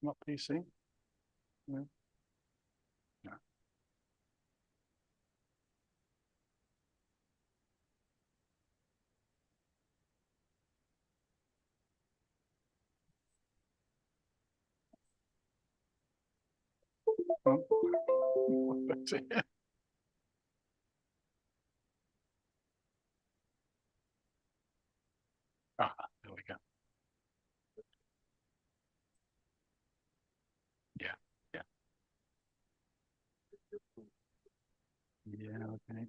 Not PC? No. No. Oh. Ah, there we go. Yeah, yeah. Yeah, okay.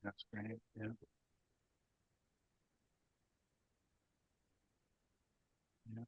That's great. Yeah, yeah.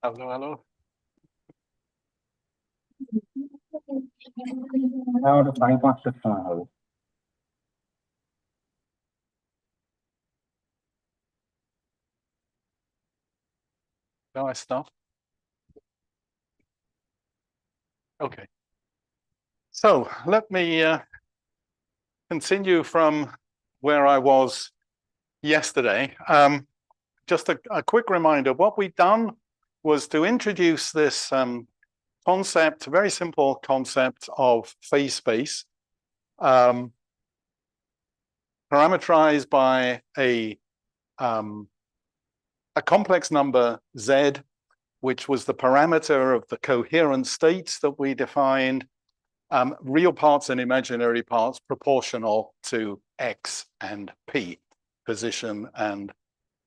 Hello, hello. ওটা 5-5টার সময় হবে। Shall I start? Okay. So let me continue from where I was yesterday. Just a quick reminder, what we've done was to introduce this concept, very simple concept of phase space, parameterized by a complex number Z, which was the parameter of the coherent states that we defined, real parts and imaginary parts proportional to X and P, position and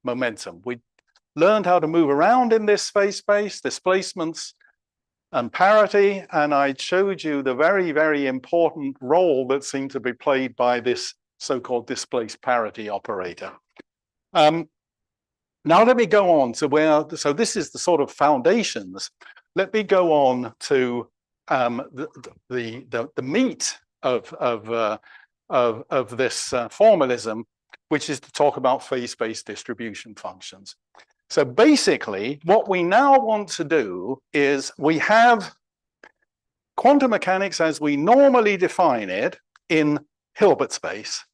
momentum. We learned how to move around in this phase space, displacements and parity, and I showed you the very, very important role that seemed to be played by this so-called displaced parity operator. Now let me go on to where, so this is the sort of foundations. Let me go on to the meat of this formalism, which is to talk about phase space distribution functions. So basically, what we now want to do is we have quantum mechanics as we normally define it in Hilbert space.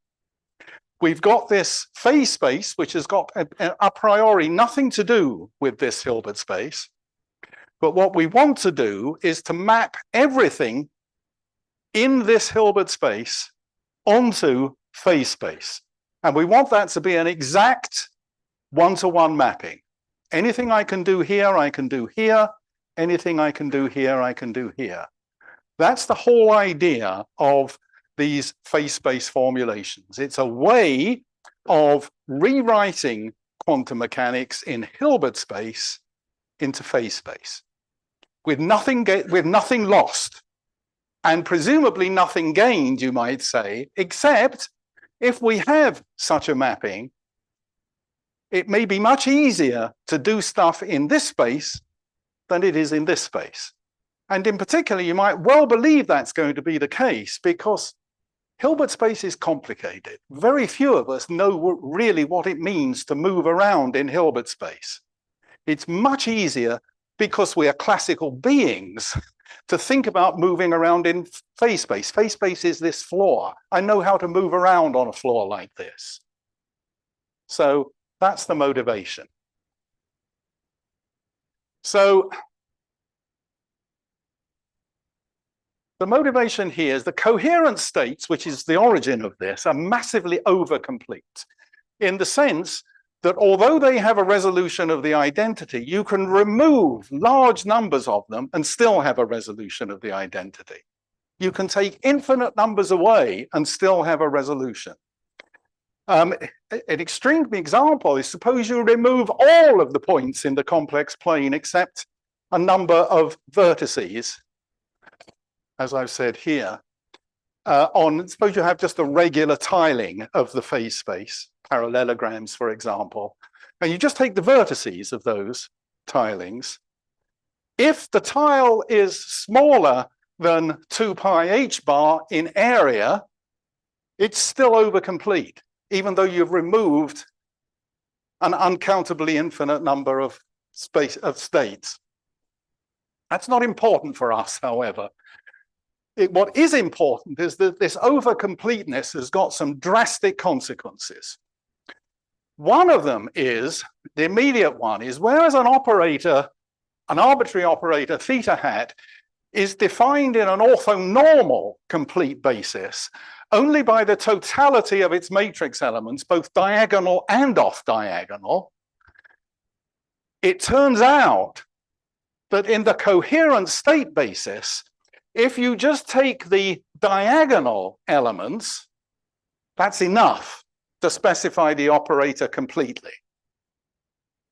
We've got this phase space, which has got a priori nothing to do with this Hilbert space. But what we want to do is to map everything in this Hilbert space onto phase space. And we want that to be an exact one-to-one mapping. Anything I can do here, I can do here. Anything I can do here, I can do here. That's the whole idea of these phase space formulations. It's a way of rewriting quantum mechanics in Hilbert space into phase space with nothing lost, and presumably nothing gained, you might say, except if we have such a mapping, it may be much easier to do stuff in this space than it is in this space. And in particular, you might well believe that's going to be the case because Hilbert space is complicated. Very few of us know really what it means to move around in Hilbert space. It's much easier because we are classical beings to think about moving around in phase space. Phase space is this floor. I know how to move around on a floor like this. So that's the motivation. So the motivation here is the coherent states, which is the origin of this, are massively overcomplete in the sense that although they have a resolution of the identity, you can remove large numbers of them and still have a resolution of the identity. You can take infinite numbers away and still have a resolution. An extreme example is suppose you remove all of the points in the complex plane except a number of vertices, as I've said here, suppose you have just a regular tiling of the phase space, parallelograms, for example, and you just take the vertices of those tilings. If the tile is smaller than 2 pi h bar in area, it's still overcomplete, even though you've removed an uncountably infinite number of states. That's not important for us, however. What is important is that this overcompleteness has got some drastic consequences. One of them is, the immediate one is, whereas an operator, an arbitrary operator, theta hat, is defined in an orthonormal complete basis only by the totality of its matrix elements, both diagonal and off-diagonal, it turns out that in the coherent state basis, if you just take the diagonal elements, that's enough to specify the operator completely.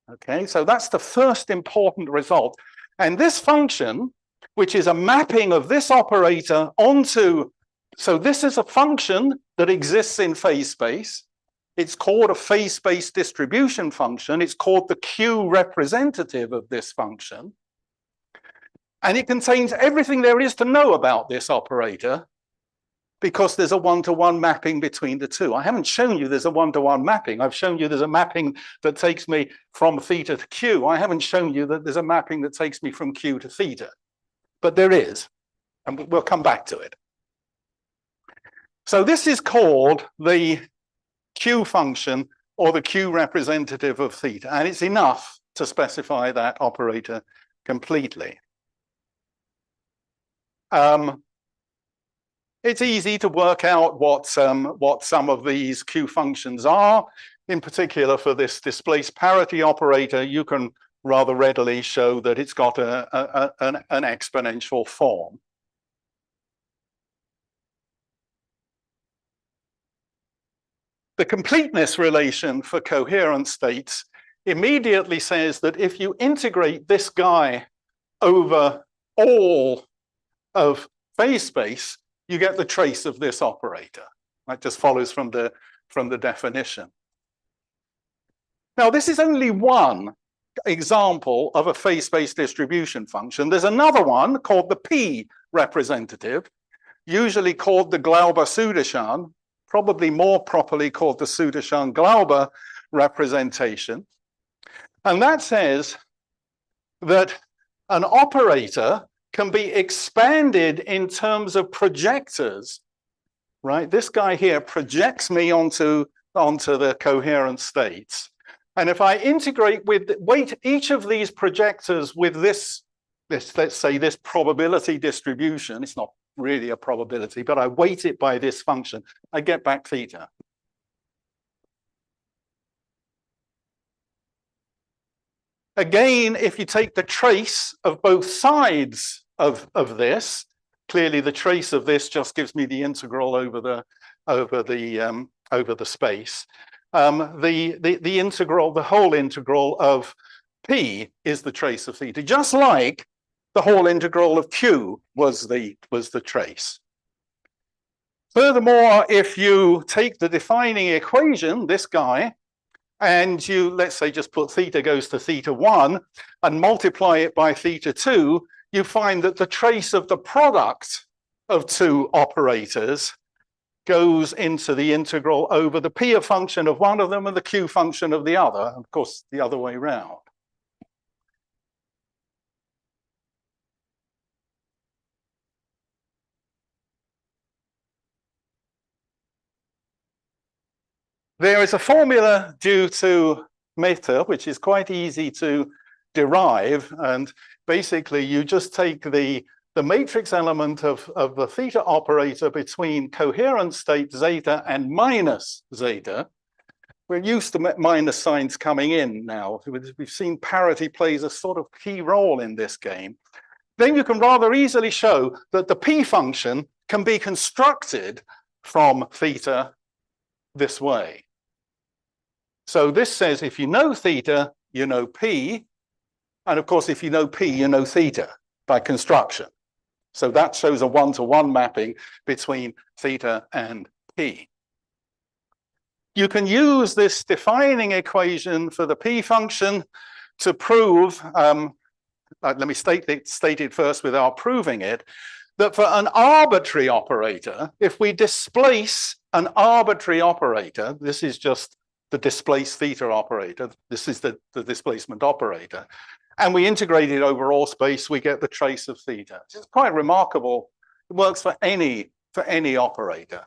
Okay, so that's the first important result. And this function, which is a mapping of this operator onto, so this is a function that exists in phase space. It's called a phase space distribution function. It's called the Q representative of this function. And it contains everything there is to know about this operator because there's a one-to-one mapping between the two. I haven't shown you there's a one-to-one mapping. I've shown you there's a mapping that takes me from theta to Q. I haven't shown you that there's a mapping that takes me from Q to theta. But there is, and we'll come back to it. So this is called the Q function or the Q representative of theta, and it's enough to specify that operator completely. It's easy to work out what some of these Q functions are. In particular, for this displaced parity operator, you can rather readily show that it's got an exponential form. The completeness relation for coherent states immediately says that if you integrate this guy over all of phase space, you get the trace of this operator. That just follows from the definition. Now, this is only one example of a phase space distribution function. There's another one called the P representative, usually called the Glauber-Sudershan, probably more properly called the Sudershan-Glauber representation. And that says that an operator can be expanded in terms of projectors, right? This guy here projects me onto the coherent states. And if I integrate weight each of these projectors with this, let's say this probability distribution, it's not really a probability, but I weight it by this function, I get back theta. Again, if you take the trace of both sides of this, clearly the trace of this just gives me the integral over the space. The integral, the whole integral of P is the trace of theta, just like the whole integral of Q was the trace. Furthermore, if you take the defining equation, this guy, and you, let's say, just put theta goes to theta 1 and multiply it by theta 2, you find that the trace of the product of two operators goes into the integral over the P function of one of them and the Q function of the other, of course, the other way around. There is a formula due to meta, which is quite easy to derive. And basically, you just take the matrix element of the theta operator between coherent state zeta and minus zeta. We're used to minus signs coming in now. We've seen parity plays a sort of key role in this game. Then you can rather easily show that the P function can be constructed from theta this way. So this says if you know theta, you know P. And of course, if you know P, you know theta by construction. So that shows a one-to-one mapping between theta and P. You can use this defining equation for the P function to prove, let me state it first without proving it, that for an arbitrary operator, if we displace an arbitrary operator, this is just the displaced theta operator, this is the displacement operator, and we integrate it over all space, we get the trace of theta. It's quite remarkable. It works for any operator.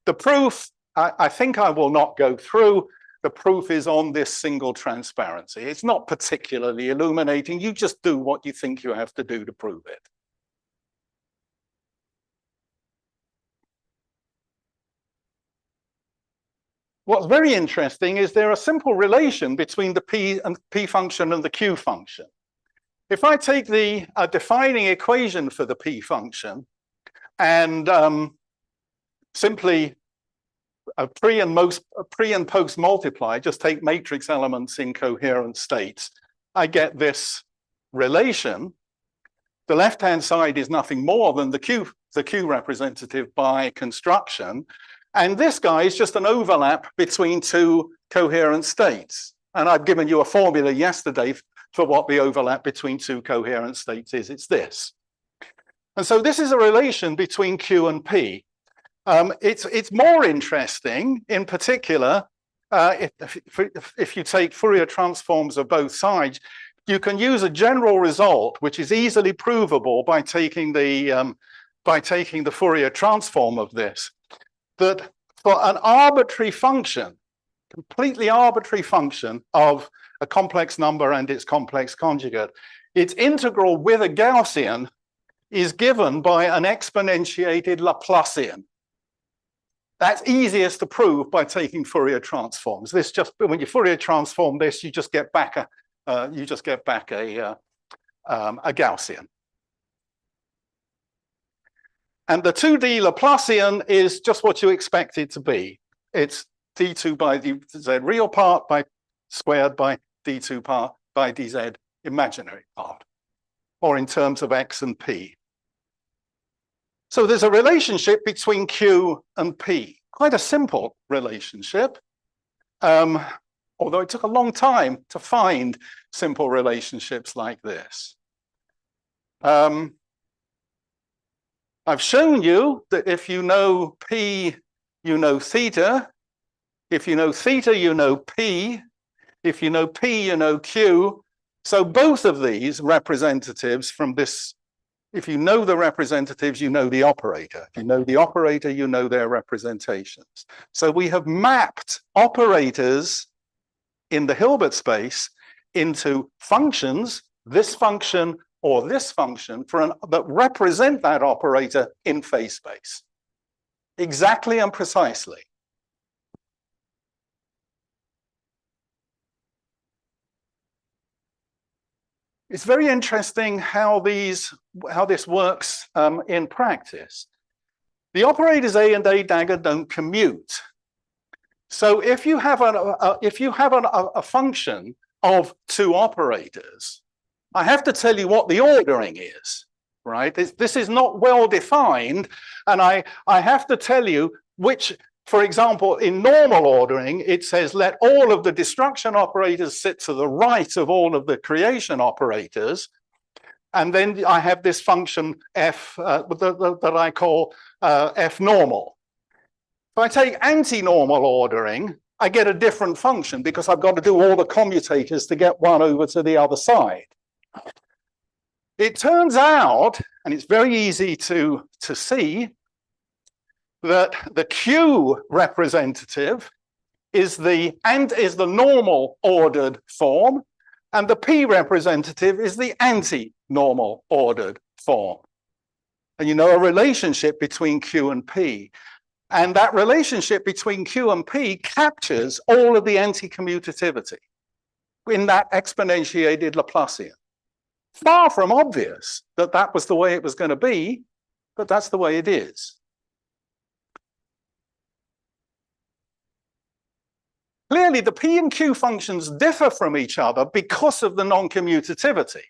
The proof, I think I will not go through. The proof is on this single transparency. It's not particularly illuminating. You just do what you think you have to do to prove it. What's very interesting is there a simple relation between the P function and the Q function. If I take the defining equation for the P function and simply pre and post multiply, just take matrix elements in coherent states, I get this relation. The left-hand side is nothing more than the Q representative by construction. And this guy is just an overlap between two coherent states. And I've given you a formula yesterday for what the overlap between two coherent states is. It's this. And so this is a relation between Q and P. It's more interesting, in particular, if you take Fourier transforms of both sides, you can use a general result, which is easily provable by taking the Fourier transform of this. That for an arbitrary function, completely arbitrary function of a complex number and its complex conjugate, its integral with a Gaussian is given by an exponentiated Laplacian. That's easiest to prove by taking Fourier transforms. This just, when you Fourier transform this, you just get back a Gaussian. And the 2D Laplacian is just what you expect it to be. It's d2 by dz real part by squared by d2 part by dz imaginary part, or in terms of x and p. So there's a relationship between Q and P, quite a simple relationship, although it took a long time to find simple relationships like this. I've shown you that if you know P, you know theta. If you know theta, you know P. If you know P, you know Q. So both of these representatives from this, if you know the representatives, you know the operator. If you know the operator, you know their representations. So we have mapped operators in the Hilbert space into functions, this function or this function that represent that operator in phase space. Exactly and precisely. it's very interesting how this works in practice. The operators A and A dagger don't commute. So if you have a function of two operators, I have to tell you what the ordering is, right? This is not well defined, and I have to tell you which, for example, in normal ordering, it says let all of the destruction operators sit to the right of all of the creation operators. And then I have this function f that I call f normal. If I take anti-normal ordering, I get a different function because I've got to do all the commutators to get one over to the other side. It turns out, and it's very easy to see, that the Q representative is the normal ordered form, and the P representative is the anti-normal ordered form. And you know a relationship between Q and P. And that relationship between Q and P captures all of the anti-commutativity in that exponentiated Laplacian. Far from obvious that that was the way it was going to be, but that's the way it is. Clearly, the P and Q functions differ from each other because of the non-commutativity.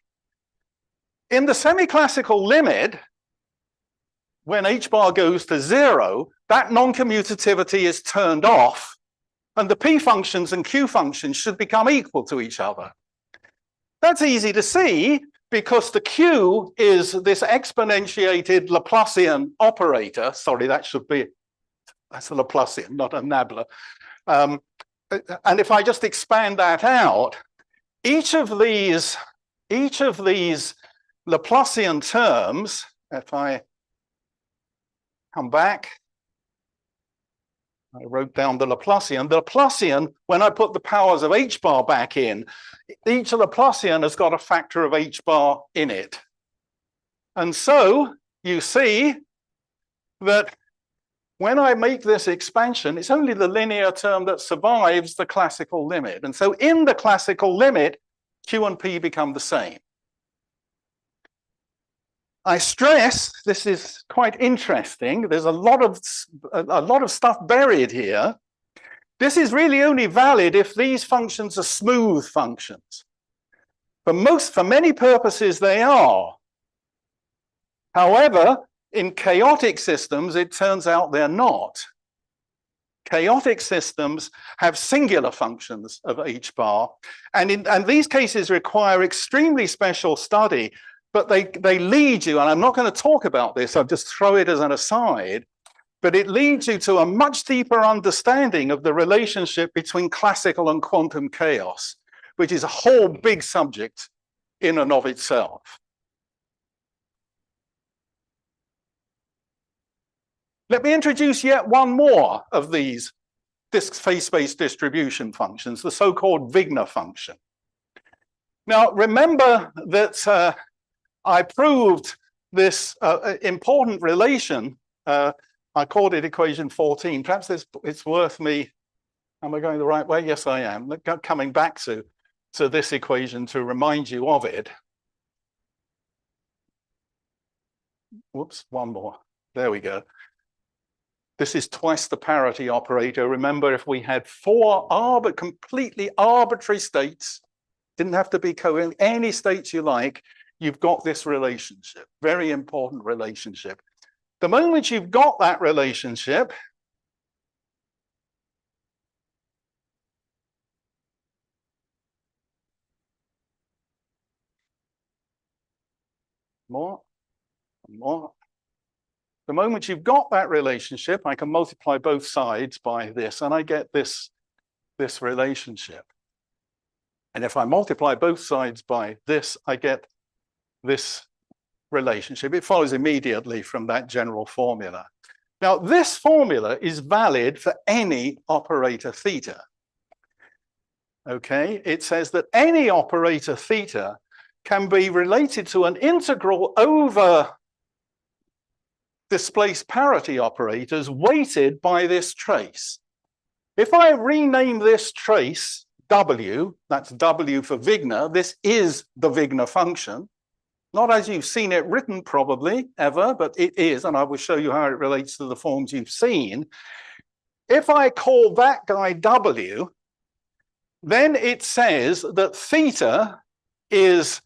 In the semi-classical limit, when h bar goes to 0, that non-commutativity is turned off, and the P functions and Q functions should become equal to each other. That's easy to see because the Q is this exponentiated Laplacian operator. Sorry, that's a Laplacian, not a nabla. And if I just expand that out, each of these Laplacian terms, if I come back, I wrote down the Laplacian. The Laplacian, when I put the powers of h bar back in, each Laplacian has got a factor of h bar in it. And so you see that when I make this expansion, it's only the linear term that survives the classical limit. And so in the classical limit, Q and P become the same. I stress, this is quite interesting. There's a lot of stuff buried here. This is really only valid if these functions are smooth functions. For many purposes, they are. However, in chaotic systems, it turns out they're not. Chaotic systems have singular functions of h bar, and these cases require extremely special study, but they lead you, and I'm not going to talk about this, I'll just throw it as an aside, but it leads you to a much deeper understanding of the relationship between classical and quantum chaos, which is a whole big subject in and of itself. Let me introduce yet one more of these phase-space distribution functions, the so-called Wigner function. Now, remember that I proved this important relation. I called it equation 14. Perhaps it's worth me, am I going the right way? Yes, I am. Coming back to this equation to remind you of it. Whoops, one more. There we go. This is twice the parity operator. Remember, if we had four completely arbitrary states, didn't have to be coherent, any states you like, you've got this relationship, very important relationship. The moment you've got that relationship, more, and more. The moment you've got that relationship, I can multiply both sides by this, and I get this relationship. And if I multiply both sides by this, I get this relationship. It follows immediately from that general formula. Now, this formula is valid for any operator theta. Okay, it says that any operator theta can be related to an integral over displaced parity operators weighted by this trace. If I rename this trace W, that's W for Wigner. This is the Wigner function. Not as you've seen it written probably ever, but it is, and I will show you how it relates to the forms you've seen. If I call that guy W, then it says that theta is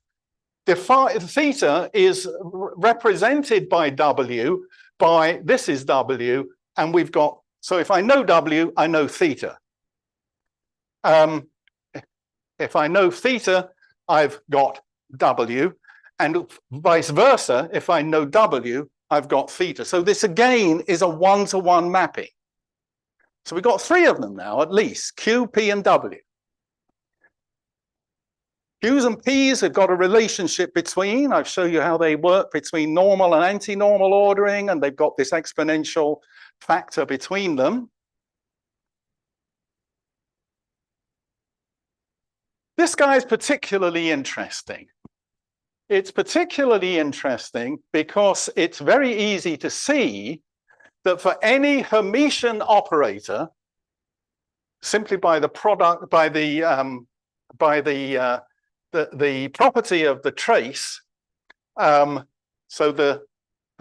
represented by W by, this is W, and we've got, so if I know W, I know theta. If I know theta, I've got W, and vice versa, if I know W, I've got theta. So this again is a one-to-one mapping. So we've got three of them now, at least, Q, P, and W. Q's and P's have got a relationship between, I'll show you how they work between normal and anti-normal ordering, and they've got this exponential factor between them. This guy is particularly interesting. It's particularly interesting because it's very easy to see that for any Hermitian operator, simply by the product, by the property of the trace, so the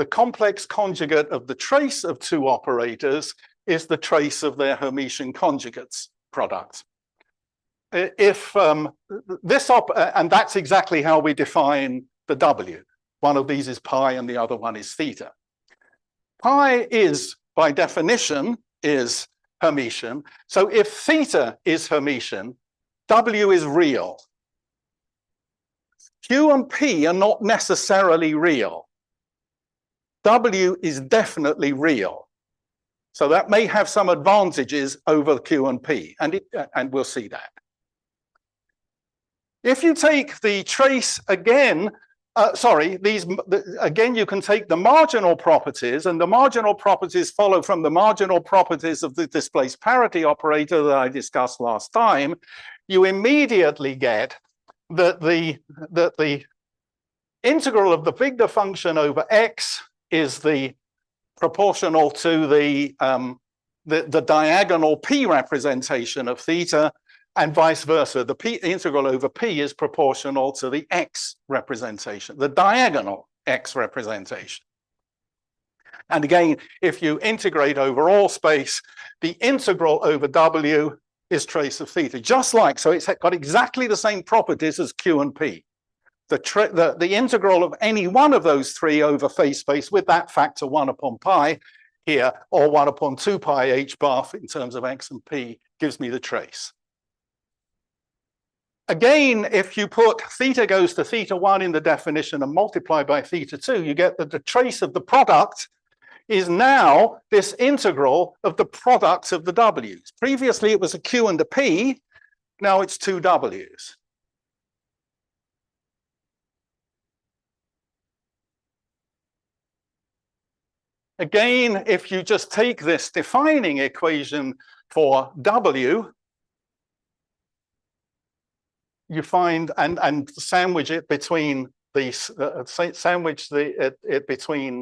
complex conjugate of the trace of two operators is the trace of their Hermitian conjugates product. If and that's exactly how we define the W. One of these is pi and the other one is theta. Pi is, by definition, is Hermitian. So if theta is Hermitian, W is real. Q and P are not necessarily real. W is definitely real. So that may have some advantages over Q and P, and we'll see that. If you take the trace again, again, you can take the marginal properties, and the marginal properties follow from the marginal properties of the displaced parity operator that I discussed last time. You immediately get that the integral of the Wigner function over X is the proportional to the diagonal P representation of theta, and vice versa. The P integral over P is proportional to the X representation, the diagonal X representation. And again, if you integrate over all space, the integral over W is trace of theta, just like, so it's got exactly the same properties as Q and P. The integral of any one of those three over phase space with that factor 1 upon pi here, or 1 upon 2 pi h bar in terms of X and P, gives me the trace. Again, if you put theta goes to theta 1 in the definition and multiply by theta 2, you get that the trace of the product is now this integral of the product of the W's. Previously, it was a Q and a P. Now it's two W's. Again, if you just take this defining equation for W, you find and sandwich it between these between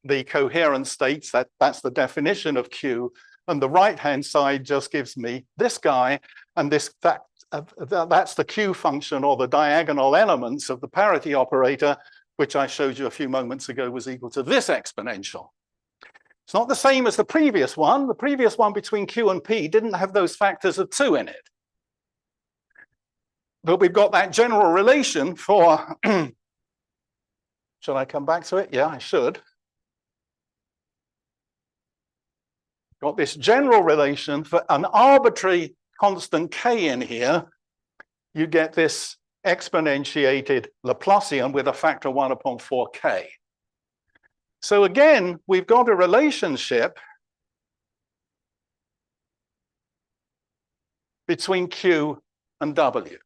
the coherent states. That's the definition of Q, and the right-hand side just gives me this guy, and that's the Q function, or the diagonal elements of the parity operator, which I showed you a few moments ago was equal to this exponential. It's not the same as the previous one. The previous one between Q and P didn't have those factors of 2 in it. But we've got that general relation for, should I come back to it? Yeah, I should. Got this general relation for an arbitrary constant K in here. You get this exponentiated Laplacian with a factor 1 upon 4K. So again, we've got a relationship between Q and W.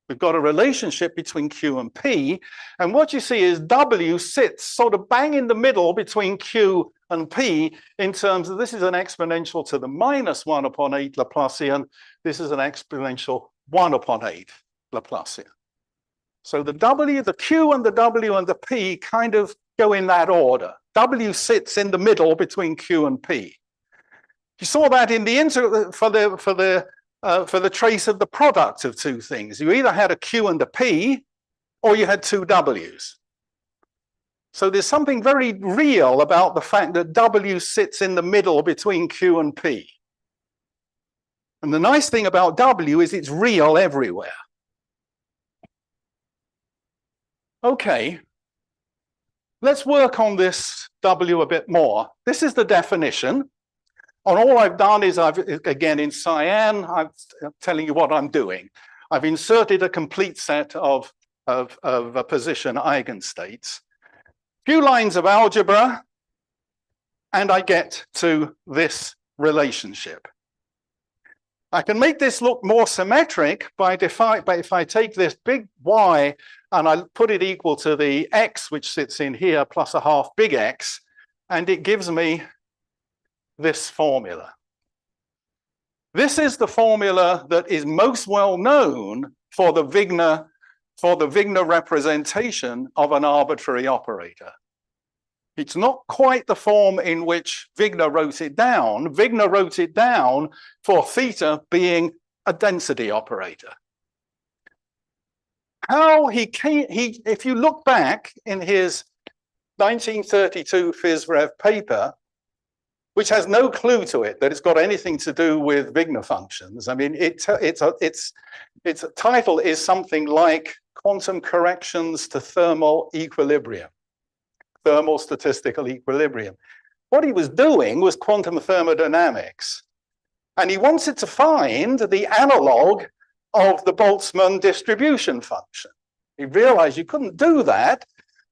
We've got a relationship between Q and P, and what you see is W sits sort of bang in the middle between Q and P in terms of, this is an exponential to the minus 1 upon 8 Laplacian. This is an exponential 1 upon 8 Laplacian. So the W, the Q and the W and the P kind of go in that order. W sits in the middle between Q and P. You saw that in the integral for the for the trace of the product of two things. You either had a Q and a P, or you had two W's. So there's something very real about the fact that W sits in the middle between Q and P. And the nice thing about W is it's real everywhere. Okay, let's work on this W a bit more. This is the definition. And all I've done is again, in cyan, I'm telling you what I'm doing. I've inserted a complete set of position eigenstates. Few lines of algebra, and I get to this relationship. I can make this look more symmetric by if I take this big Y and I put it equal to the X, which sits in here, plus a half big X, and it gives me this formula. This is the formula that is most well known for the Wigner representation of an arbitrary operator. It's not quite the form in which Wigner wrote it down. Wigner wrote it down for theta being a density operator. How if you look back in his 1932 Phys.Rev paper, which has no clue to it that it's got anything to do with Wigner functions. I mean, its title is something like Quantum Corrections to Thermal Equilibrium. Thermal statistical equilibrium. What he was doing was quantum thermodynamics. And he wanted to find the analog of the Boltzmann distribution function. He realized you couldn't do that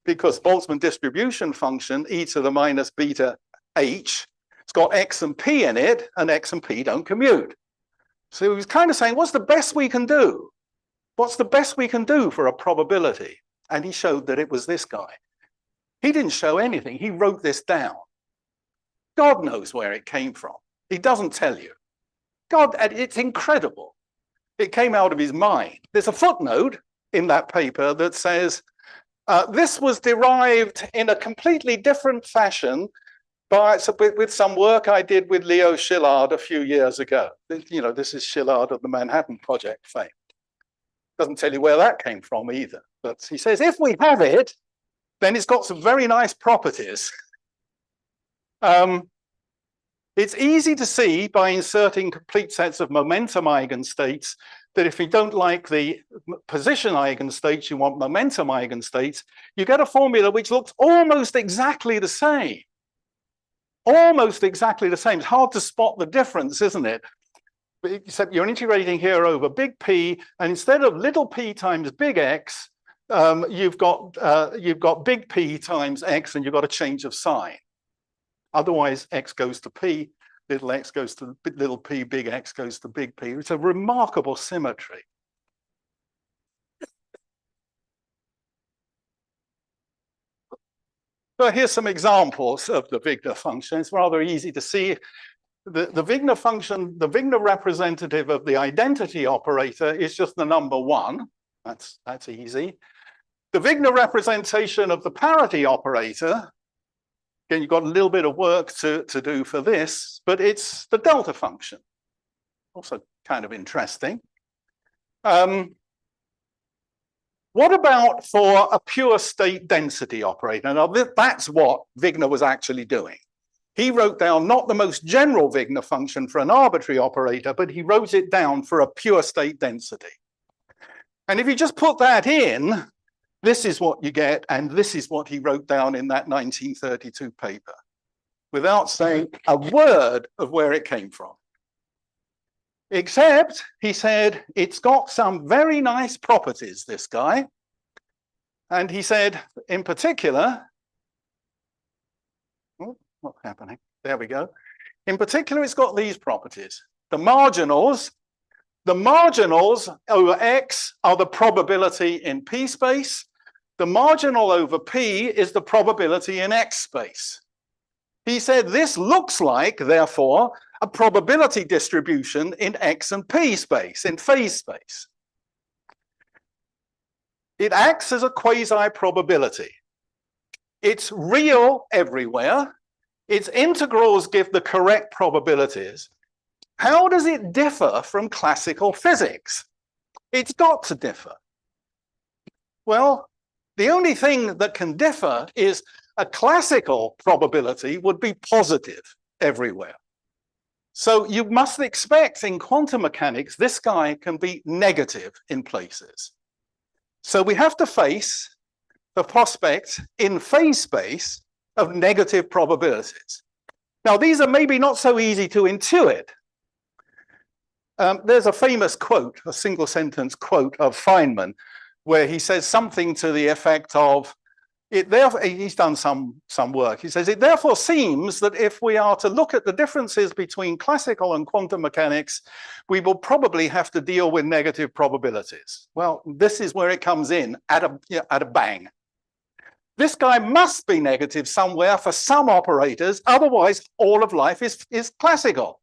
because Boltzmann distribution function, e to the minus beta h, it's got x and p in it, and x and p don't commute. So he was kind of saying, what's the best we can do? What's the best we can do for a probability? And he showed that it was this guy. He didn't show anything. He wrote this down. God knows where it came from. He doesn't tell you. God, it's incredible. It came out of his mind. There's a footnote in that paper that says, this was derived in a completely different fashion with some work I did with Leo Szilard a few years ago. You know, this is Szilard of the Manhattan Project fame. Doesn't tell you where that came from either. But he says, if we have it, then it's got some very nice properties. It's easy to see by inserting complete sets of momentum eigenstates that if you don't like the position eigenstates, you want momentum eigenstates, you get a formula which looks almost exactly the same. Almost exactly the same. It's hard to spot the difference, isn't it? Except you're integrating here over big P, and instead of little p times big X, you've got big P times X, and you've got a change of sign. Otherwise, X goes to P, little x goes to little p, big X goes to big P. It's a remarkable symmetry. So here's some examples of the Wigner function. It's rather easy to see. The Wigner function, the Wigner representative of the identity operator is just the number 1. That's easy. The Wigner representation of the parity operator, again, you've got a little bit of work to do for this, but it's the delta function. Also kind of interesting. What about for a pure state density operator? Now, that's what Wigner was actually doing. He wrote down not the most general Wigner function for an arbitrary operator, but he wrote it down for a pure state density. And if you just put that in, this is what you get, and this is what he wrote down in that 1932 paper, without saying a word of where it came from. Except, he said, it's got some very nice properties, this guy. And he said, in particular, oh, what's happening? There we go. In particular, it's got these properties. The marginals over X are the probability in P space. The marginal over P is the probability in X space. He said this looks like, therefore, a probability distribution in X and P space, in phase space. It acts as a quasi-probability. It's real everywhere. Its integrals give the correct probabilities. How does it differ from classical physics? It's got to differ. Well, the only thing that can differ is a classical probability would be positive everywhere. So you must expect in quantum mechanics, this guy can be negative in places. So we have to face the prospect in phase space of negative probabilities. Now, these are maybe not so easy to intuit. There's a famous quote, a single sentence quote of Feynman, where he says something to the effect of, he's done some work. He says, it therefore seems that if we are to look at the differences between classical and quantum mechanics, we will probably have to deal with negative probabilities. Well, this is where it comes in at a bang. This guy must be negative somewhere for some operators, otherwise all of life is classical.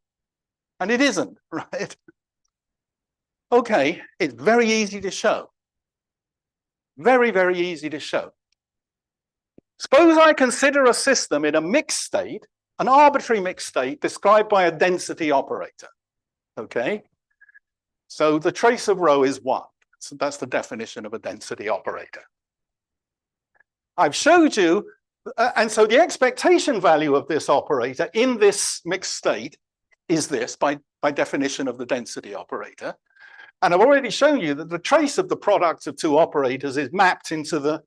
And it isn't, right? Okay, it's very easy to show. Very, very easy to show. Suppose I consider a system in a mixed state, an arbitrary mixed state described by a density operator, okay? So the trace of rho is 1. So that's the definition of a density operator. I've showed you, and so the expectation value of this operator in this mixed state is this by definition of the density operator. And I've already shown you that the trace of the product of two operators is mapped into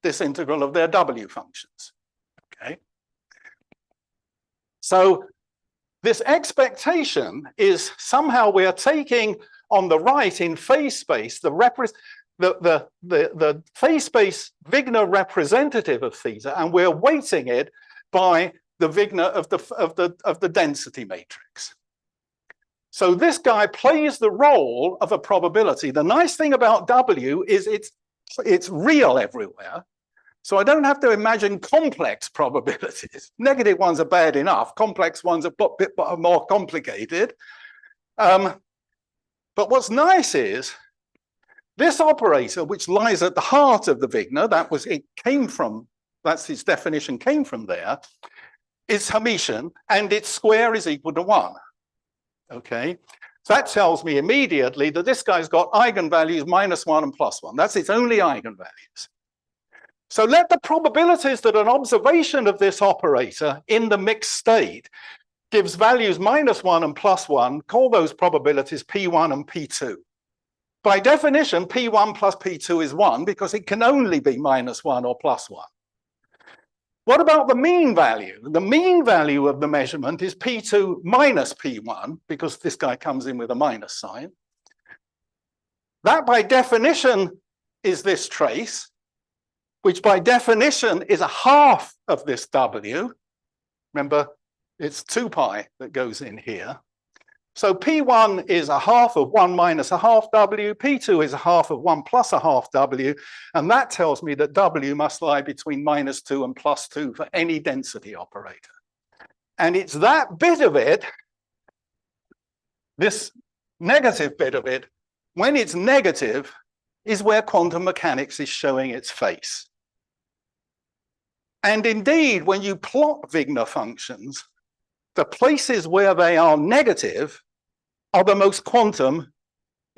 this integral of their W functions, okay? So this expectation is somehow we are taking on the right in phase space the phase space Wigner representative of theta, and we're weighting it by the Wigner of the density matrix. So this guy plays the role of a probability. The nice thing about W is it's real everywhere. So I don't have to imagine complex probabilities. Negative ones are bad enough. Complex ones are a bit more complicated. But what's nice is this operator, which lies at the heart of the Wigner, that's its definition, came from there, is Hermitian, and its square is equal to 1. Okay, so that tells me immediately that this guy's got eigenvalues -1 and +1. That's its only eigenvalues. So let the probabilities that an observation of this operator in the mixed state gives values -1 and +1, call those probabilities P1 and P2. By definition, P1 plus P2 is 1 because it can only be -1 or +1. What about the mean value? The mean value of the measurement is P2 minus P1, because this guy comes in with a minus sign. That by definition is this trace, which by definition is a half of this W. Remember, it's 2 pi that goes in here. So P1 is a half of 1 minus a half W, P2 is a half of 1 plus a half W, and that tells me that W must lie between -2 and +2 for any density operator. And it's that bit of it, this negative bit of it, when it's negative, is where quantum mechanics is showing its face. And indeed, when you plot Wigner functions, the places where they are negative are the most quantum.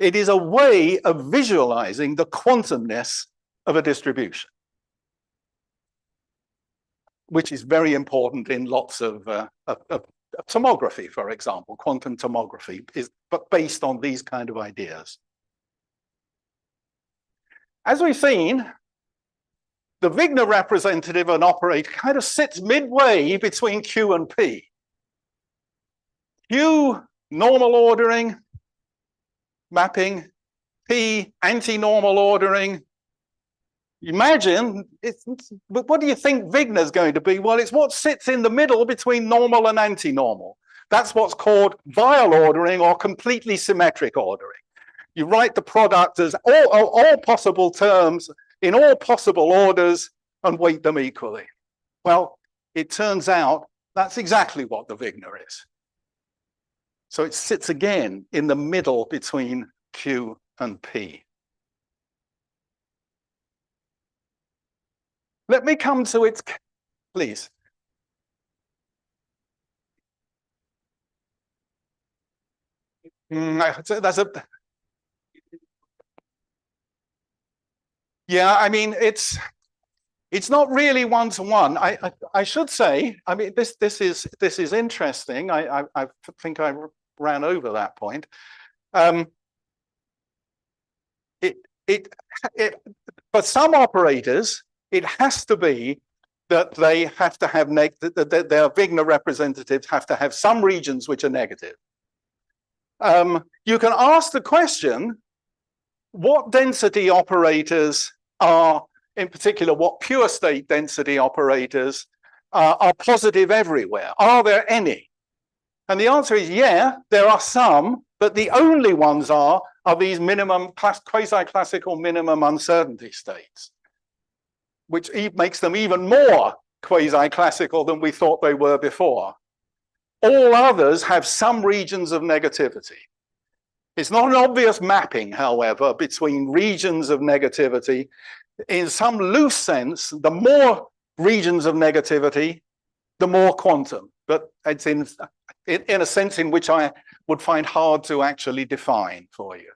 It is a way of visualizing the quantumness of a distribution, which is very important in lots of tomography, for example. Quantum tomography is based on these kind of ideas. As we've seen, the Wigner representative of an operator kind of sits midway between Q and P. Q, normal ordering, mapping, P, anti-normal ordering. Imagine, but what do you think Wigner is going to be? Well, it's what sits in the middle between normal and anti-normal. That's what's called Weyl ordering or completely symmetric ordering. You write the product as all possible terms in all possible orders and weight them equally. Well, it turns out that's exactly what the Wigner is. So it sits again in the middle between Q and P. Let me come to its, please. That's a yeah. I mean, it's not really one to one. I should say. I mean, this is interesting. I think I ran over that point. It for some operators, it has to be that they have to have that their Wigner representatives have to have some regions which are negative. You can ask the question, what density operators are, in particular, what pure state density operators are positive everywhere? Are there any? And the answer is, yeah, there are some, but the only ones are these minimum quasi-classical minimum uncertainty states, which makes them even more quasi-classical than we thought they were before. All others have some regions of negativity. It's not an obvious mapping, however, between regions of negativity. In some loose sense, the more regions of negativity, the more quantum. But it's in a sense in which I would find hard to actually define for you.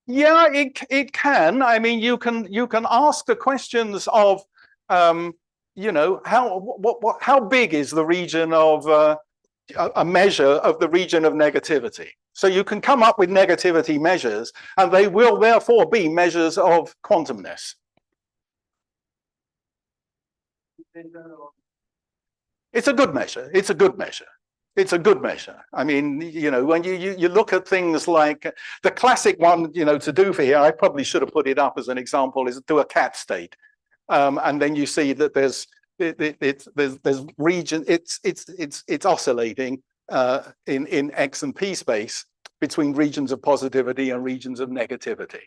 Yeah, it can. I mean, you can ask the questions of, you know, how big is the region of a measure of the region of negativity? So you can come up with negativity measures, and they will therefore be measures of quantumness. It's a good measure. It's a good measure. It's a good measure. I mean, you know, when you look at things like the classic one, you know, to do for here, I probably should have put it up as an example, is do a cat state, and then you see that there's region. It's oscillating in X and P space between regions of positivity and regions of negativity.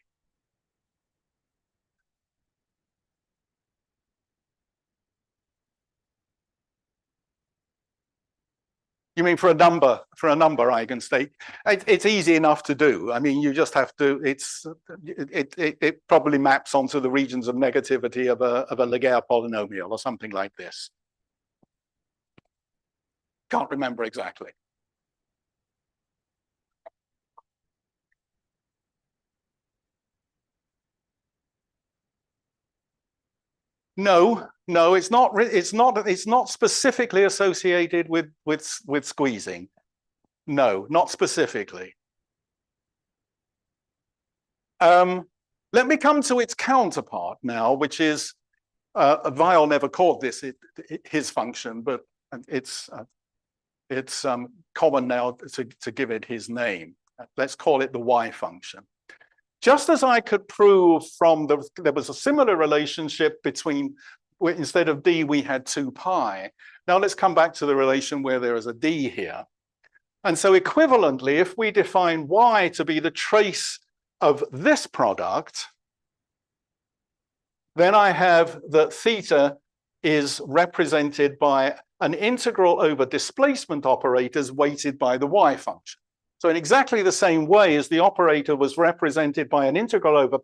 You mean for a number eigenstate? It's easy enough to do. I mean, you just have to. It probably maps onto the regions of negativity of a Laguerre polynomial or something like this. Can't remember exactly. No, it's not. It's not specifically associated with squeezing. No, not specifically. Let me come to its counterpart now, which is Weil never called this his function, but it's common now to give it his name. Let's call it the Y function. Just as I could prove from there was a similar relationship between, instead of D, we had 2 pi. Now let's come back to the relation where there is a D here. And so equivalently, if we define Y to be the trace of this product, then I have that theta is represented by an integral over displacement operators weighted by the Y function. So in exactly the same way as the operator was represented by an integral over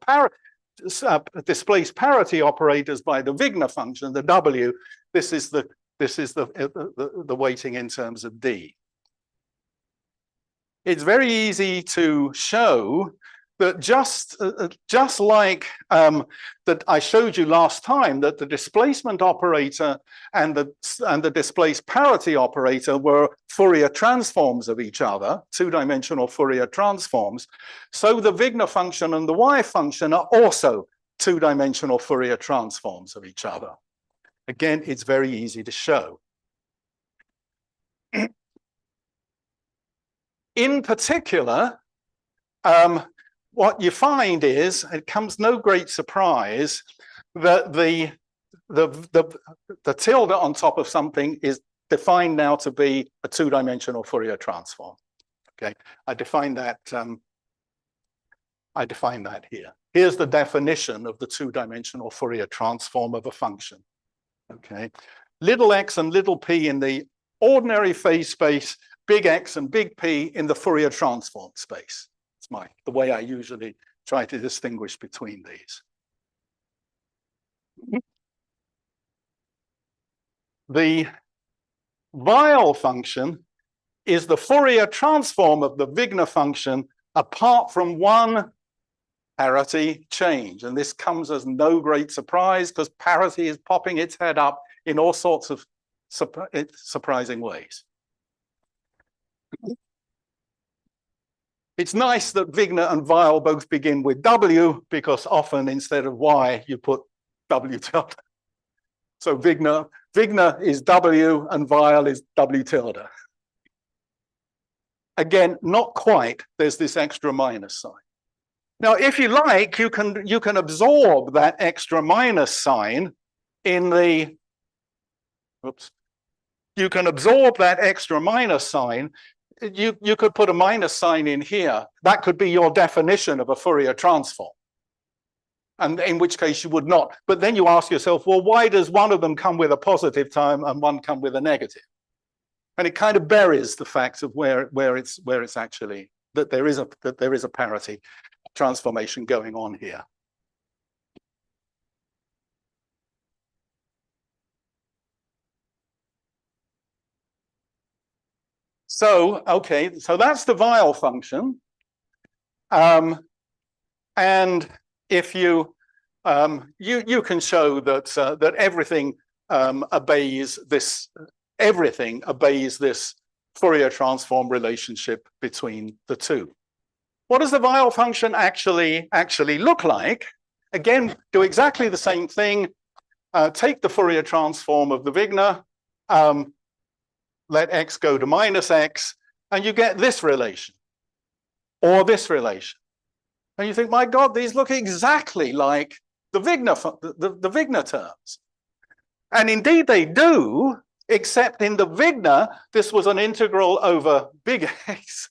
displaced parity operators by the Wigner function, the W, this is the weighting in terms of D. It's very easy to show that just like that I showed you last time, that the displacement operator and the displaced parity operator were Fourier transforms of each other, 2-dimensional Fourier transforms. So the Wigner function and the Y function are also 2-dimensional Fourier transforms of each other. Again, it's very easy to show. In particular, what you find is, it comes no great surprise, that the tilde on top of something is defined now to be a 2-dimensional Fourier transform. Okay, I define that here. Here's the definition of the 2-dimensional Fourier transform of a function. Okay, little x and little p in the ordinary phase space, big X and big P in the Fourier transform space. It's the way I usually try to distinguish between these. The Weyl function is the Fourier transform of the Wigner function apart from one parity change. And this comes as no great surprise because parity is popping its head up in all sorts of surprising ways. It's nice that Wigner and Weyl both begin with W because often instead of Y, you put W tilde. So Wigner is W and Weyl is W tilde. Again, not quite. There's this extra minus sign. Now, if you like, you can absorb that extra minus sign in the, oops. You can absorb that extra minus sign. You could put a minus sign in here. That could be your definition of a Fourier transform. And in which case you would not. But then you ask yourself, well, why does one of them come with a positive term and one come with a negative? And it kind of buries the fact of where it's actually that there is a parity transformation going on here. So, okay, so that's the Weyl function. And if you can show that that everything obeys this Fourier transform relationship between the two. What does the Weyl function actually look like? Again, do exactly the same thing. Take the Fourier transform of the Wigner, let x go to minus x, and you get this relation or this relation. And you think, my God, these look exactly like the Wigner terms. And indeed they do, except in the Wigner, this was an integral over big X,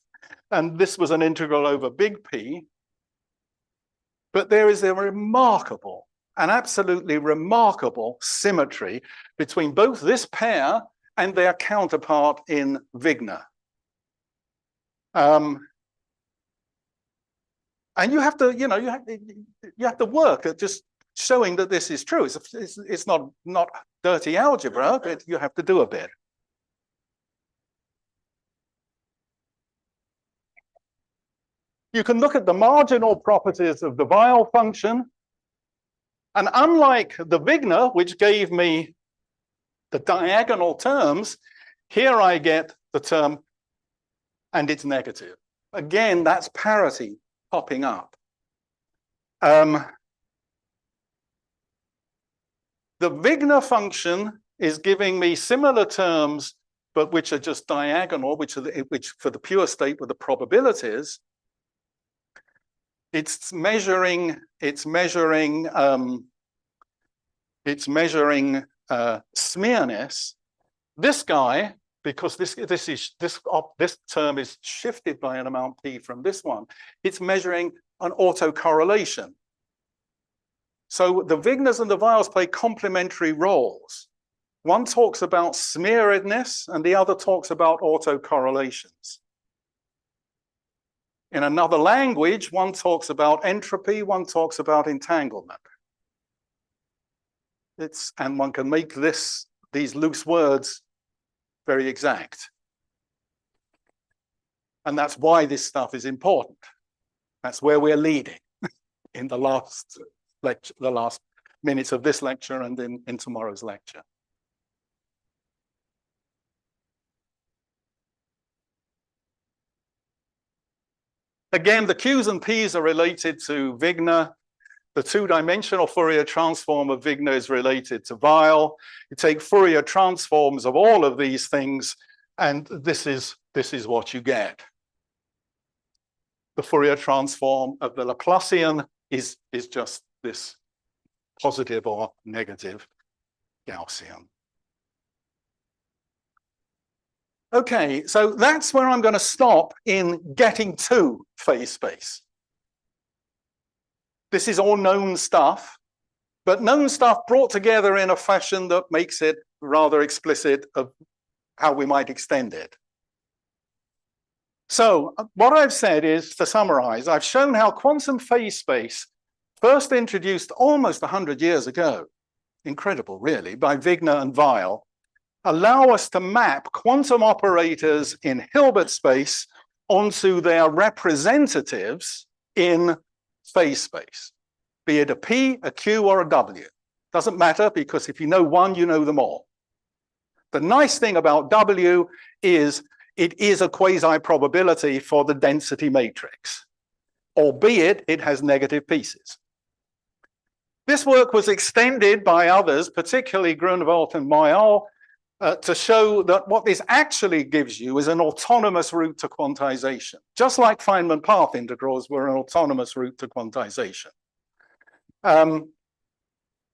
and this was an integral over big P. But there is a remarkable, an absolutely remarkable symmetry between both this pair and their counterpart in Wigner. And you have to, you have to work at just showing that this is true. It's not dirty algebra, but you have to do a bit. You can look at the marginal properties of the Weyl function. And unlike the Wigner, which gave me the diagonal terms, here I get the term and it's negative. Again, that's parity popping up. The Wigner function is giving me similar terms, but which are just diagonal, which for the pure state with the probabilities. It's measuring smearness. This guy, because this term is shifted by an amount p from this one, it's measuring an autocorrelation. So the Wigners and the Weyls play complementary roles. One talks about smearedness and the other talks about autocorrelations. In another language, one talks about entropy, one talks about entanglement. And one can make these loose words very exact. And that's why this stuff is important. That's where we're leading in the last lecture, the last minutes of this lecture and in tomorrow's lecture. Again, the Q's and P's are related to Wigner. The two-dimensional Fourier transform of Wigner is related to Weyl. You take Fourier transforms of all of these things, and this is what you get. The Fourier transform of the Laplacian is just this positive or negative Gaussian. Okay, so that's where I'm going to stop in getting to phase space. This is all known stuff, but known stuff brought together in a fashion that makes it rather explicit of how we might extend it. So what I've said is, to summarize, I've shown how quantum phase space, first introduced almost 100 years ago, incredible really, by Wigner and Weil, allow us to map quantum operators in Hilbert space onto their representatives in phase space, be it a P, a Q, or a W. Doesn't matter, because if you know one, you know them all. The nice thing about W is it is a quasi-probability for the density matrix, albeit it has negative pieces. This work was extended by others, particularly Grunewald and Mayol, to show that what this actually gives you is an autonomous route to quantization, just like Feynman path integrals were an autonomous route to quantization. And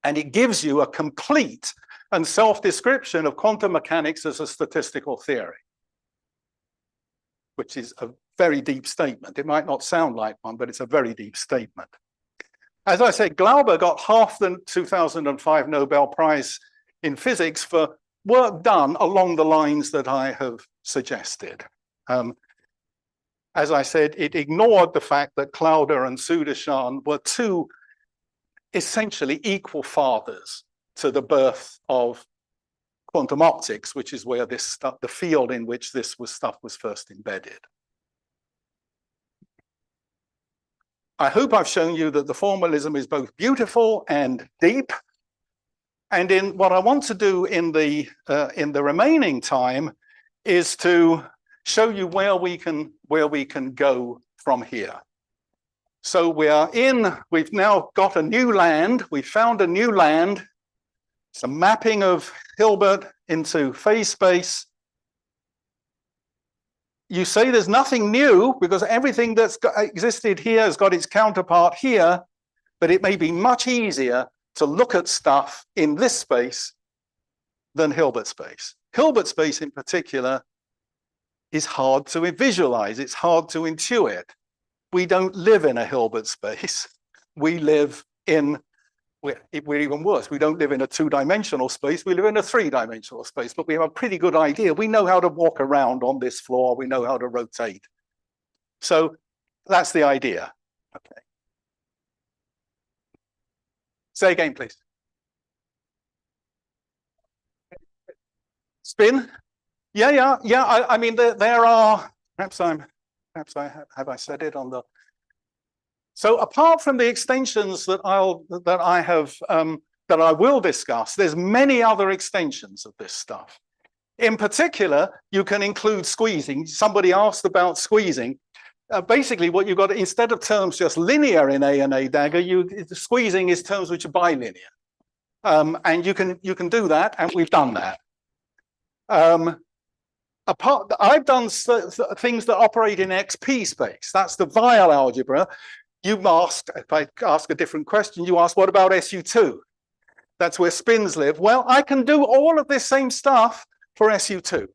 it gives you a complete and self-description of quantum mechanics as a statistical theory, which is a very deep statement. It might not sound like one, but it's a very deep statement. As I said, Glauber got half the 2005 Nobel Prize in physics for work done along the lines that I have suggested. As I said, it ignored the fact that Clauder and Sudarshan were two essentially equal fathers to the birth of quantum optics, which is where this stuff, the field in which this stuff was first embedded. I hope I've shown you that the formalism is both beautiful and deep. And in what I want to do in the remaining time is to show you where we can go from here. So we've now got a new land. We found a new land. It's a mapping of Hilbert into phase space. You say there's nothing new because everything that's existed here has got its counterpart here, but it may be much easier to look at stuff in this space than Hilbert space. Hilbert space in particular is hard to visualize. It's hard to intuit. We don't live in a Hilbert space. We live in, we're even worse. We don't live in a two-dimensional space. We live in a three-dimensional space, but we have a pretty good idea. We know how to walk around on this floor. We know how to rotate. So that's the idea. Okay. Say again, please. Spin? Yeah. I mean, there are. Perhaps I have I said it on the. So apart from the extensions that I will discuss, there's many other extensions of this stuff. In particular, you can include squeezing. Somebody asked about squeezing. Basically, what you've got, instead of terms just linear in A and A dagger, squeezing is terms which are bilinear. And you can do that, and we've done that. I've done things that operate in XP space. That's the Weil algebra. You asked, if I ask a different question, you asked, what about SU2? That's where spins live. Well, I can do all of this same stuff for SU2.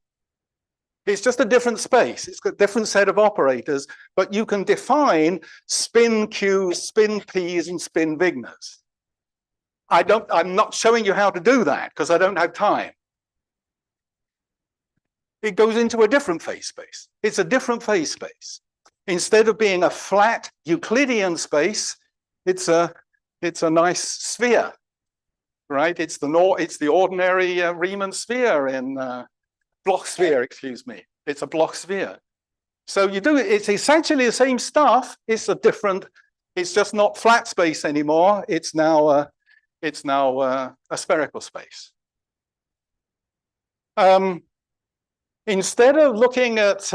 It's just a different space. It's got a different set of operators, but you can define spin Qs, spin Ps, and spin Wigners. I'm not showing you how to do that because I don't have time. It goes into a different phase space. It's a different phase space. Instead of being a flat Euclidean space, it's a nice sphere, right? It's the ordinary Riemann sphere in Bloch sphere, excuse me. It's a Bloch sphere. So you do it. It's essentially the same stuff. It's just not flat space anymore. It's now a spherical space. Instead of looking at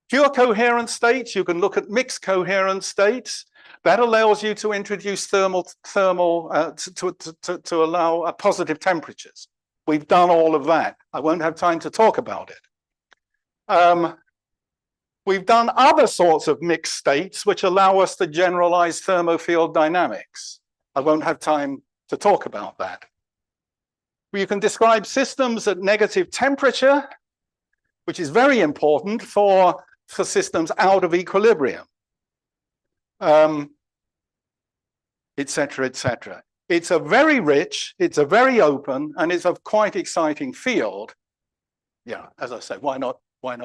pure coherent states, you can look at mixed coherent states. That allows you to introduce to allow positive temperatures. We've done all of that. I won't have time to talk about it. We've done other sorts of mixed states which allow us to generalize thermofield dynamics. I won't have time to talk about that. You can describe systems at negative temperature, which is very important for systems out of equilibrium, et cetera, et cetera. It's a very rich, it's a very open, and it's a quite exciting field. Yeah, as I say, why not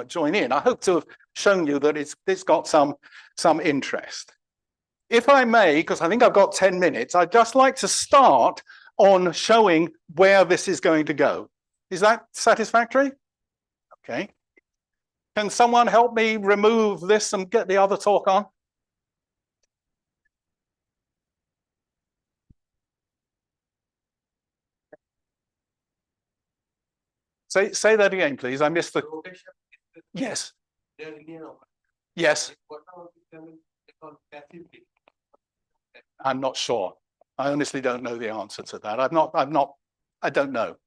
join in? I hope to have shown you that it's got some interest. If I may, because I think I've got 10 minutes, I'd just like to start on showing where this is going to go. Is that satisfactory? Okay. Can someone help me remove this and get the other talk on? Say that again, please. I missed the. Yes. Yes. I'm not sure. I honestly don't know the answer to that. I don't know.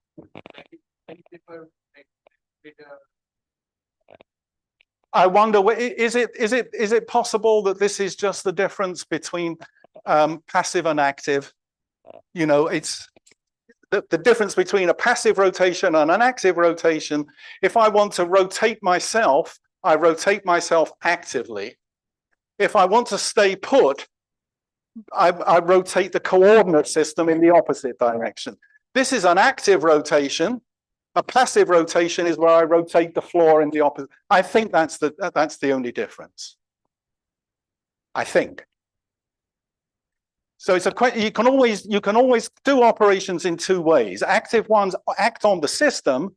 I wonder, is it possible that this is just the difference between passive and active? You know, it's the difference between a passive rotation and an active rotation. If I want to rotate myself, I rotate myself actively. If I want to stay put, I rotate the coordinate system in the opposite direction. This is an active rotation. A passive rotation is where I rotate the floor in the opposite. I think that's the only difference. I think. So it's you can always do operations in two ways. Active ones act on the system,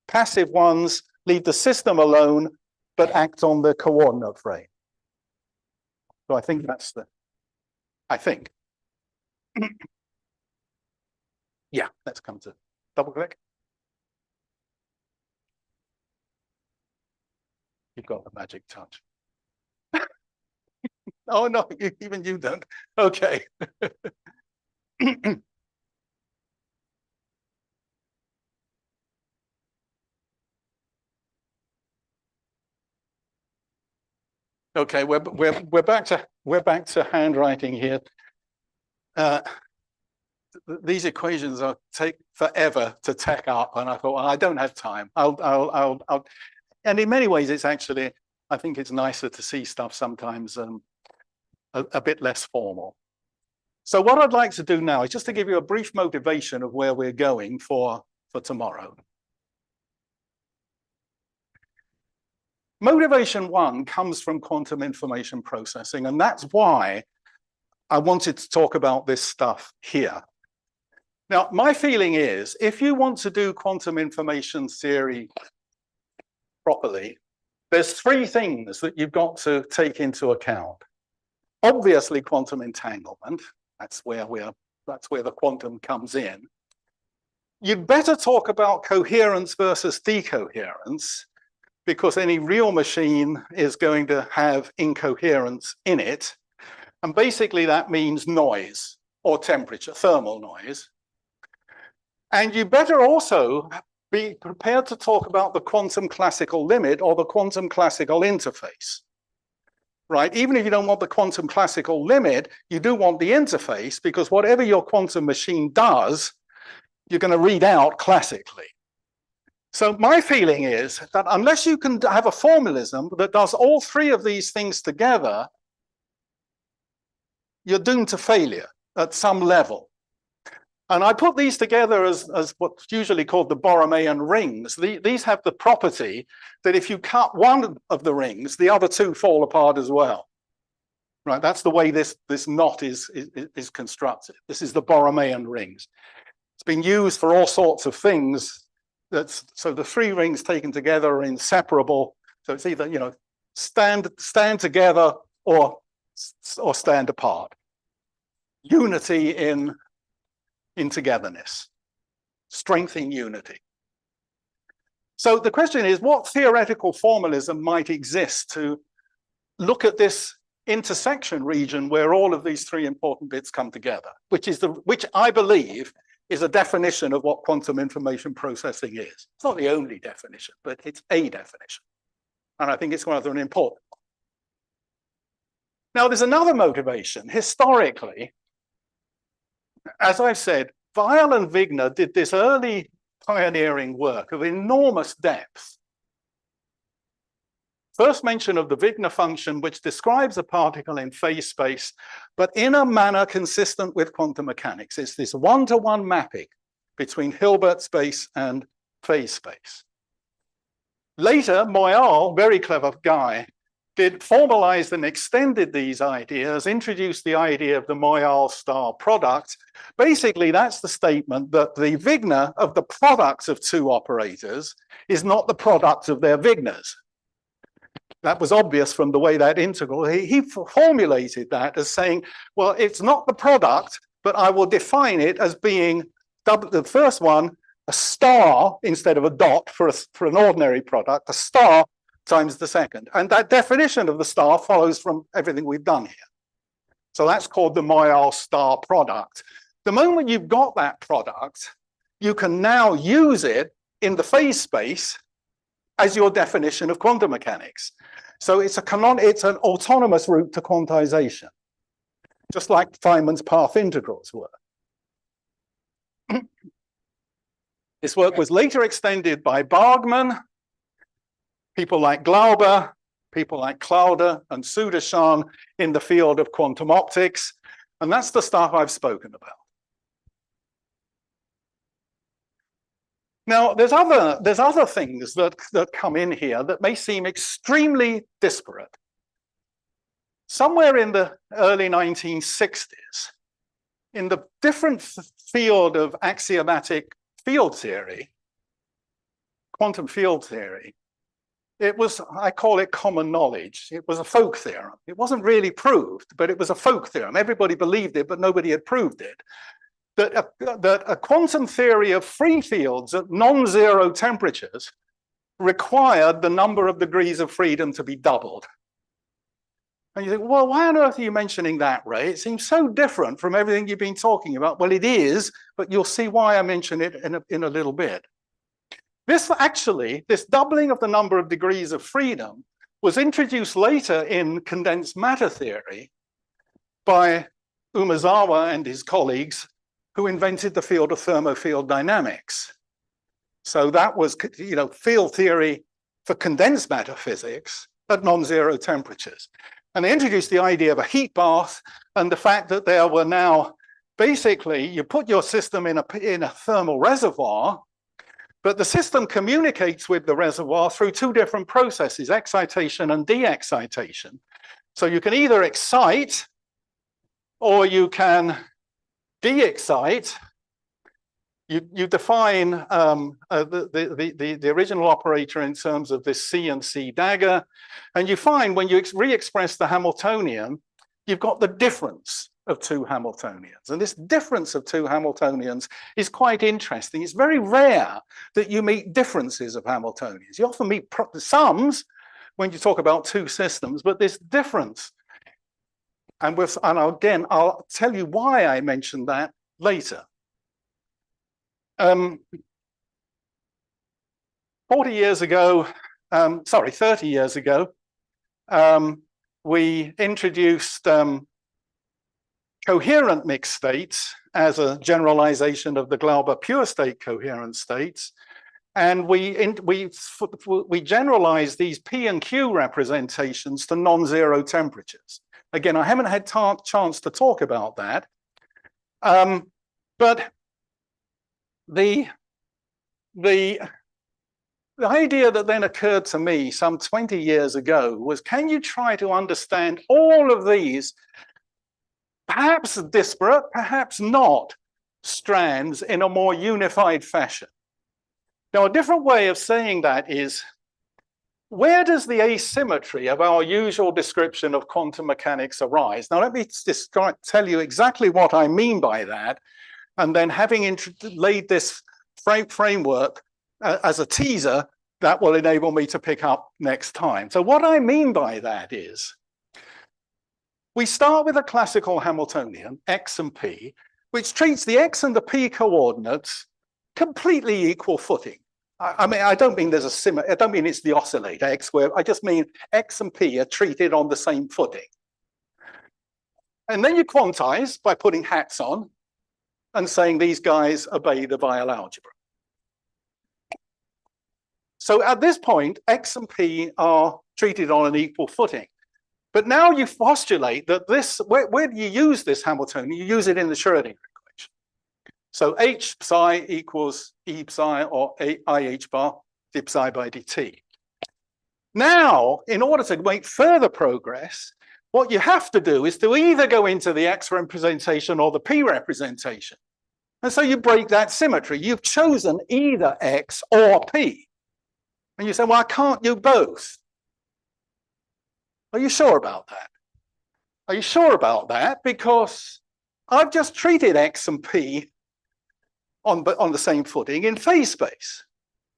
passive ones leave the system alone, but act on the coordinate frame. So I think that's I think. Yeah, let's come to double click. You've got the magic touch. Oh, no, even you don't. Okay. Okay, we're back to handwriting here. These equations take forever to tack up, and I thought, well, I don't have time. And in many ways, it's actually, I think it's nicer to see stuff sometimes a bit less formal. So what I'd like to do now is just to give you a brief motivation of where we're going for tomorrow. Motivation one comes from quantum information processing, and that's why I wanted to talk about this stuff here. Now, my feeling is, if you want to do quantum information theory properly, there's three things that you've got to take into account. Obviously, quantum entanglement, that's where the quantum comes in. You'd better talk about coherence versus decoherence, because any real machine is going to have incoherence in it. And basically that means noise or temperature, thermal noise. And you better also be prepared to talk about the quantum classical limit or the quantum classical interface, right? Even if you don't want the quantum classical limit, you do want the interface, because whatever your quantum machine does, you're going to read out classically. So my feeling is that unless you can have a formalism that does all three of these things together, you're doomed to failure at some level. And I put these together as what's usually called the Borromean rings. These have the property that if you cut one of the rings, the other two fall apart as well. Right? That's the way this knot is constructed. This is the Borromean rings. It's been used for all sorts of things. So the three rings taken together are inseparable. So it's either, you know, stand together or stand apart. Unity in togetherness, strength in unity. So the question is, what theoretical formalism might exist to look at this intersection region where all of these three important bits come together, which I believe is a definition of what quantum information processing is. It's not the only definition, but it's a definition. And I think it's rather an important one. Now, there's another motivation. Historically, as I've said, Weil and Wigner did this early pioneering work of enormous depth. First mention of the Wigner function, which describes a particle in phase space, but in a manner consistent with quantum mechanics. It's this one-to-one mapping between Hilbert space and phase space. Later, Moyal, very clever guy, formalized and extended these ideas, introduced the idea of the Moyal star product. Basically, that's the statement that the Wigner of the product of two operators is not the product of their Wigners. That was obvious from the way that integral, he formulated that as saying, well, it's not the product, but I will define it as being the first one, a star instead of a dot for an ordinary product, a star times the second. And that definition of the star follows from everything we've done here. So that's called the Moyal star product. The moment you've got that product, you can now use it in the phase space as your definition of quantum mechanics. So it's an autonomous route to quantization, just like Feynman's path integrals were. This work was later extended by Bargmann, people like Glauber, people like Claude and Sudarshan in the field of quantum optics, and that's the stuff I've spoken about. Now, there's other things that come in here that may seem extremely disparate. Somewhere in the early 1960s, in the different field of axiomatic field theory, quantum field theory, it was, I call it common knowledge. It was a folk theorem. It wasn't really proved, but it was a folk theorem. Everybody believed it, but nobody had proved it. That a quantum theory of free fields at non-zero temperatures required the number of degrees of freedom to be doubled. And you think, well, why on earth are you mentioning that, Ray? It seems so different from everything you've been talking about. Well, it is, but you'll see why I mention it in a little bit. This doubling of the number of degrees of freedom was introduced later in condensed matter theory by Umezawa and his colleagues, who invented the field of thermofield dynamics. So that was, field theory for condensed matter physics at non-zero temperatures. And they introduced the idea of a heat bath and the fact that there were now, basically, you put your system in a thermal reservoir, but the system communicates with the reservoir through two different processes, excitation and de-excitation. So you can either excite or you can de-excite. You define the original operator in terms of this C and C dagger, and you find when you re-express the Hamiltonian, you've got the difference of two Hamiltonians. And this difference of two Hamiltonians is quite interesting. It's very rare that you meet differences of Hamiltonians. You often meet sums when you talk about two systems, but this difference, and again, I'll tell you why I mentioned that later. 30 years ago, we introduced coherent mixed states as a generalization of the Glauber pure state coherent states. And we generalized these P and Q representations to non-zero temperatures. Again, I haven't had chance to talk about that. But the idea that then occurred to me some 20 years ago was, can you try to understand all of these, perhaps disparate, perhaps not, strands in a more unified fashion? Now, a different way of saying that is, where does the asymmetry of our usual description of quantum mechanics arise? Now, let me just tell you exactly what I mean by that, and then having laid this framework as a teaser, that will enable me to pick up next time. So what I mean by that is, we start with a classical Hamiltonian, x and p, which treats the x and the p coordinates completely equal footing. I mean, I don't mean there's a symmetry, I don't mean it's the oscillator, x squared, I just mean x and p are treated on the same footing. And then you quantize by putting hats on and saying these guys obey the Weyl algebra. So at this point, x and p are treated on an equal footing. But now you postulate that this, where do you use this Hamiltonian? You use it in the Schrödinger equation. So h psi equals e psi or I h bar d psi by dt. Now, in order to make further progress, what you have to do is to either go into the X representation or the P representation. And so you break that symmetry. You've chosen either X or P. And you say, well, I can't do both. Are you sure about that? Are you sure about that? Because I've just treated X and P on the same footing in phase space.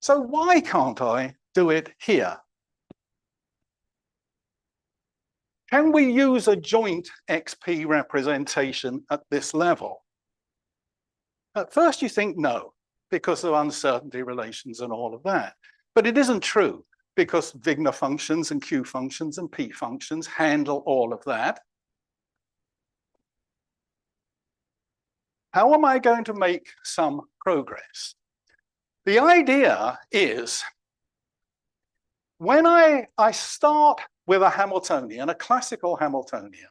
So why can't I do it here? Can we use a joint XP representation at this level? At first you think no, because of uncertainty relations and all of that. But it isn't true, because Wigner functions and Q functions and P functions handle all of that. How am I going to make some progress? The idea is, when I start with a Hamiltonian, a classical Hamiltonian,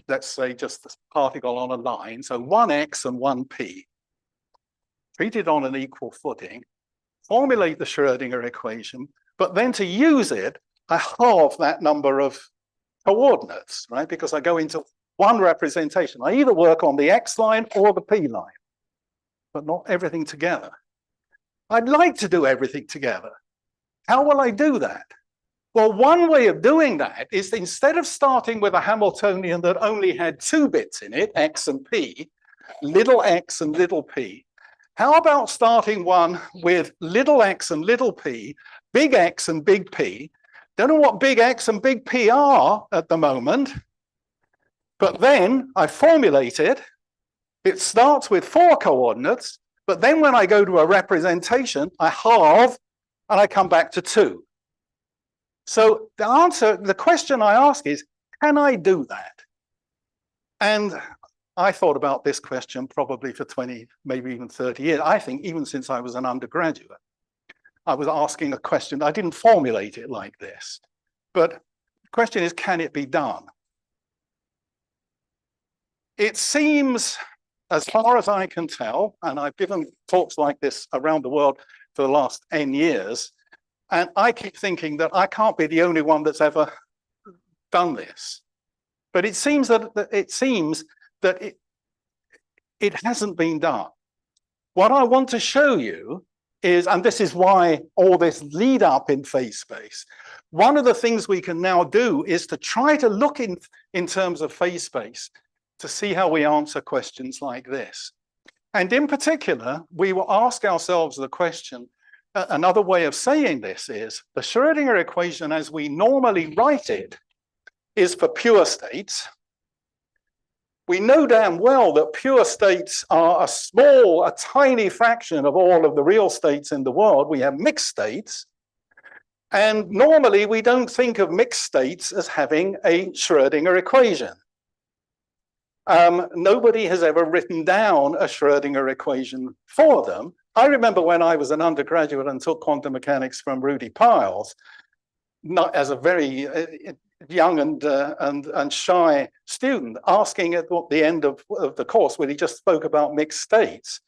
let's say just the particle on a line, so one X and one P, treated on an equal footing, formulate the Schrödinger equation, but then to use it, I halve that number of coordinates, right? Because I go into one representation. I either work on the X line or the P line, but not everything together. I'd like to do everything together. How will I do that? Well, one way of doing that is, instead of starting with a Hamiltonian that only had 2 bits in it, X and P, little x and little p, how about starting one with little x and little p, big X and big P? Don't know what big X and big P are at the moment, but then I formulate it. It starts with 4 coordinates, but then when I go to a representation, I halve and I come back to 2. So the question I ask is, can I do that? And I thought about this question probably for 20, maybe even 30 years. I think even since I was an undergraduate, I was asking a question. I didn't formulate it like this, but the question is, can it be done? It seems, as far as I can tell, and I've given talks like this around the world for the last 10 years, and I keep thinking that I can't be the only one that's ever done this. But it seems that it hasn't been done. What I want to show you is, and this is why all this lead up in phase space, one of the things we can now do is to try to look in terms of phase space to see how we answer questions like this. And in particular, we will ask ourselves the question, another way of saying this is, the Schrödinger equation as we normally write it is for pure states. We know damn well that pure states are a tiny fraction of all of the real states in the world. We have mixed states. And normally we don't think of mixed states as having a Schrödinger equation. Nobody has ever written down a Schrödinger equation for them. I remember when I was an undergraduate and took quantum mechanics from Rudy Piles, not as a very young and shy student, asking at the end of the course, when he just spoke about mixed states,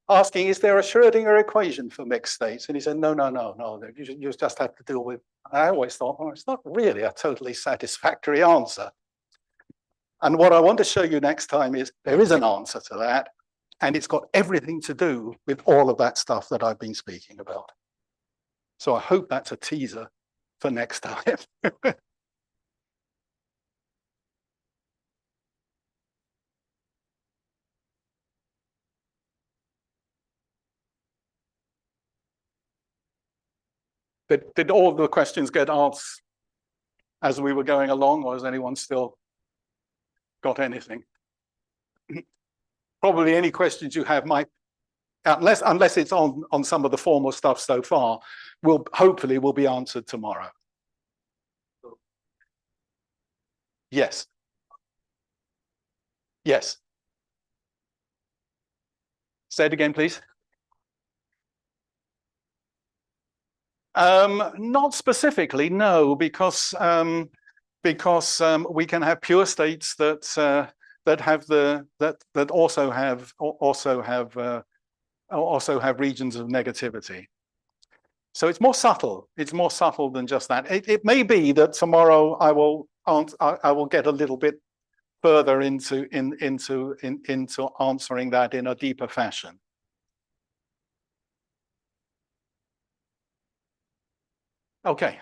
asking, is there a Schrödinger equation for mixed states? And he said, no, you just have to deal with. I always thought, oh, it's not really a totally satisfactory answer. And what I want to show you next time is there is an answer to that, and it's got everything to do with all of that stuff that I've been speaking about. So I hope that's a teaser for next time. Did all the questions get asked as we were going along, or has anyone still got anything? Probably any questions you have might, unless it's on some of the formal stuff so far, hopefully will be answered tomorrow. Yes. Yes. Say it again, please. Not specifically, no, because we can have pure states that also have regions of negativity. So it's more subtle. It's more subtle than just that. It may be that tomorrow I will get a little bit further into answering that in a deeper fashion. Okay.